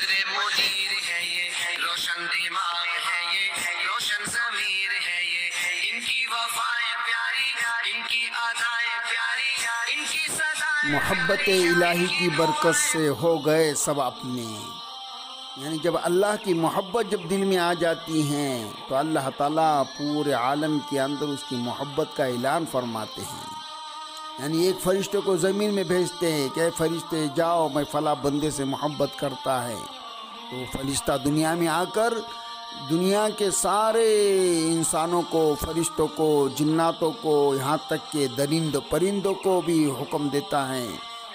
जिक्र मुनीर है ये, रोशन दिमाग है ये, रोशन ज़मीर है ये, इनकी वफ़ाएं प्यारी, इनकी अदाएं प्यारी, इनकी सदाएं। मोहब्बत इलाही की बरकत से हो गए सब अपने। यानी जब अल्लाह की मोहब्बत जब दिल में आ जाती हैं तो अल्लाह ताला पूरे आलम के अंदर उसकी मोहब्बत का ऐलान फरमाते हैं। यानी एक फरिश्ते को ज़मीन में भेजते हैं कि फरिश्ते जाओ, मैं फ़ला बंदे से मोहब्बत करता है। तो फरिश्ता दुनिया में आकर दुनिया के सारे इंसानों को, फरिश्तों को, जिन्नातों को, यहाँ तक के दरिंद परिंदों को भी हुक्म देता है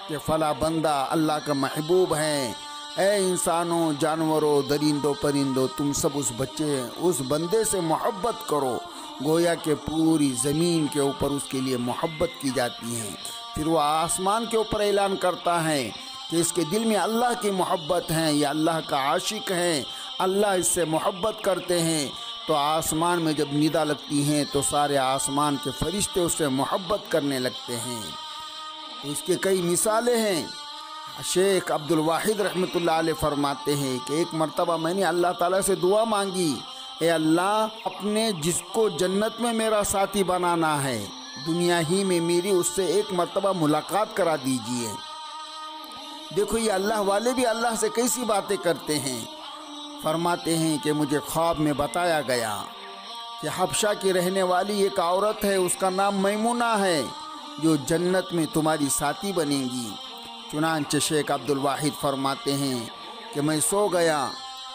कि फ़ला बंदा अल्लाह का महबूब है। ऐ इंसानों, जानवरों, दरिंदों परिंदों, तुम सब उस बंदे से मोहब्बत करो। गोया के पूरी ज़मीन के ऊपर उसके लिए मोहब्बत की जाती है। फिर वो आसमान के ऊपर ऐलान करता है कि इसके दिल में अल्लाह की मोहब्बत है, या अल्लाह का आशिक है, अल्लाह इससे मोहब्बत करते हैं। तो आसमान में जब निदा लगती हैं तो सारे आसमान के फरिश्ते उससे मोहब्बत करने लगते हैं। तो इसके कई मिसालें हैं। शेख अब्दुल वाहिद रहमतुल्लाह अलैह फरमाते हैं कि एक मर्तबा मैंने अल्लाह ताला से दुआ मांगी, ए अल्लाह, अपने जिसको जन्नत में मेरा साथी बनाना है, दुनिया ही में मेरी उससे एक मर्तबा मुलाकात करा दीजिए। देखो ये अल्लाह वाले भी अल्लाह से कैसी बातें करते हैं। फरमाते हैं कि मुझे ख्वाब में बताया गया कि हबशा की रहने वाली एक औरत है, उसका नाम मैमुना है, जो जन्नत में तुम्हारी साथी बनेगी। चुनांचे शेख अब्दुल वाहिद फरमाते हैं कि मैं सो गया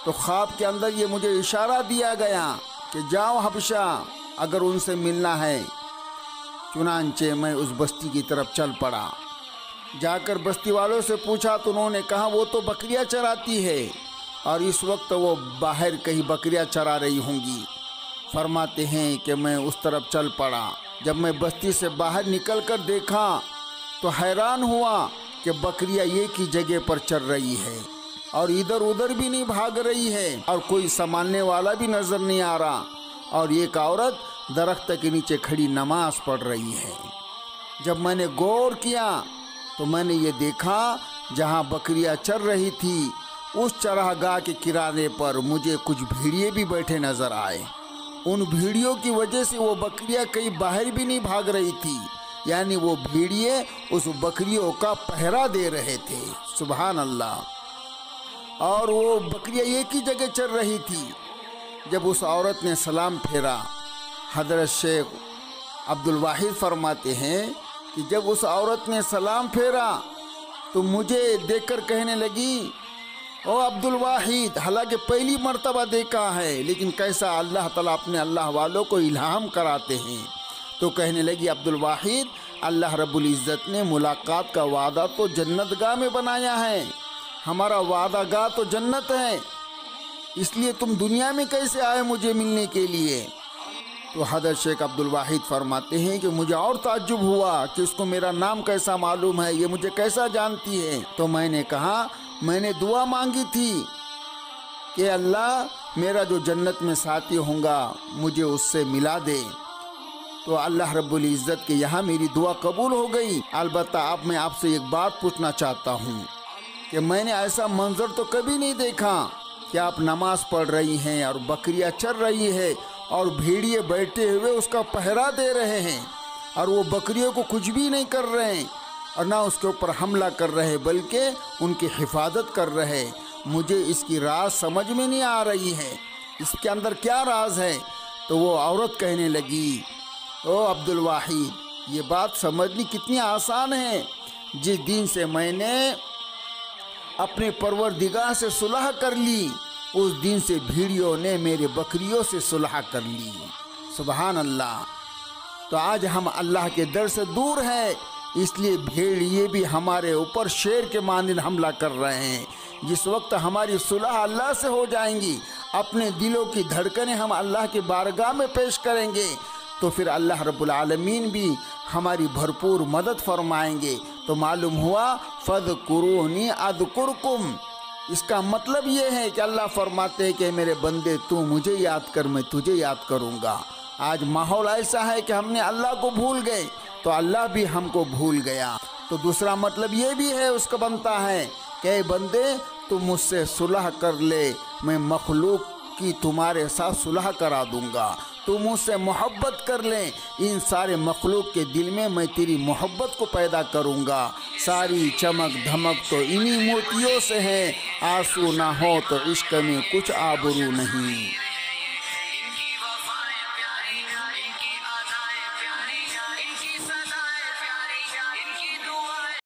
तो ख्वाब के अंदर ये मुझे इशारा दिया गया कि जाओ हबशा, अगर उनसे मिलना है। चुनांचे मैं उस बस्ती की तरफ चल पड़ा। जाकर बस्ती वालों से पूछा तो उन्होंने कहा वो तो बकरियां चराती है और इस वक्त वो बाहर कहीं बकरियां चरा रही होंगी। फरमाते हैं कि मैं उस तरफ चल पड़ा। जब मैं बस्ती से बाहर निकल कर देखा तो हैरान हुआ कि बकरियां एक ही जगह पर चल रही है और इधर उधर भी नहीं भाग रही है और कोई संभालने वाला भी नजर नहीं आ रहा, और एक औरत दरख्त के नीचे खड़ी नमाज पढ़ रही है। जब मैंने गौर किया तो मैंने ये देखा जहाँ बकरियां चर रही थी उस चरागाह के किनारे पर मुझे कुछ भेड़िए भी बैठे नजर आए। उन भेड़ियों की वजह से वो बकरियां कहीं बाहर भी नहीं भाग रही थी, यानी वो भेड़िए उस बकरियों का पहरा दे रहे थे। सुभान अल्लाह। और वो बकरियां एक ही जगह चल रही थी। जब उस औरत ने सलाम फेरा, हजरत शेख अब्दुल वाहिद फरमाते हैं कि जब उस औरत ने सलाम फेरा तो मुझे देखकर कहने लगी, ओ अब्दुल वाहिद, हालांकि पहली मर्तबा देखा है लेकिन कैसा अल्लाह ताला अपने अल्लाह वालों को इल्हाम कराते हैं। तो कहने लगी, अब्दुल वाहिद, अल्लाह रब्बुल इज़्ज़त ने मुलाकात का वादा तो जन्नत गाह में बनाया है, हमारा वादा गाह तो जन्नत है, इसलिए तुम दुनिया में कैसे आए मुझे मिलने के लिए। तो हज़रत शेख अब्दुल वाहिद फरमाते हैं कि मुझे और ताज्जुब हुआ कि उसको मेरा नाम कैसा मालूम है, ये मुझे कैसा जानती है। तो मैंने कहा, मैंने दुआ मांगी थी कि अल्लाह, मेरा जो जन्नत में साथी होगा मुझे उससे मिला दे। तो अल्लाह रब्बुल इज़्ज़त के यहाँ मेरी दुआ कबूल हो गई। अलबत्ता अब मैं आपसे एक बात पूछना चाहता हूँ कि मैंने ऐसा मंजर तो कभी नहीं देखा कि आप नमाज पढ़ रही हैं और बकरियां चर रही है और भेड़िए बैठे हुए उसका पहरा दे रहे हैं और वो बकरियों को कुछ भी नहीं कर रहे हैं और ना उसके ऊपर हमला कर रहे बल्कि उनकी हिफाजत कर रहे। मुझे इसकी राज समझ में नहीं आ रही है, इसके अंदर क्या राज है। तो वो औरत कहने लगी, ओ अब्दुल वाहिद, ये बात समझनी कितनी आसान है। जिस दिन से मैंने अपने परवरदिगार से सुलह कर ली उस दिन से भेड़ियों ने मेरे बकरियों से सुलह कर ली। सुभान अल्लाह। तो आज हम अल्लाह के दर से दूर हैं, इसलिए भेड़िए भी हमारे ऊपर शेर के मानिंद हमला कर रहे हैं। जिस वक्त हमारी सुलह अल्लाह से हो जाएंगी, अपने दिलों की धड़कनें हम अल्लाह की बारगाह में पेश करेंगे, तो फिर अल्लाह रब्बुल आलमीन भी हमारी भरपूर मदद फरमाएंगे। तो मालूम हुआ, फ़ज़कुरूनी अज़कुरकुम। इसका मतलब ये है कि अल्लाह फरमाते हैं कि मेरे बंदे, तू मुझे याद कर, मैं तुझे याद करूँगा। आज माहौल ऐसा है कि हमने अल्लाह को भूल गए तो अल्लाह भी हमको भूल गया। तो दूसरा मतलब ये भी है उसका बनता है कि बंदे, تم مجھ سے صلح کر لے، میں مخلوق کی تمہارے ساتھ صلح کرا دوں گا۔ تم مجھ سے محبت کر لیں، ان سارے مخلوق کے دل میں میں تیری محبت کو پیدا کروں گا۔ ساری چمک دھمک تو انہی موتیوں سے ہے، آنسو نہ ہو تو عشق میں کچھ آبرو نہیں۔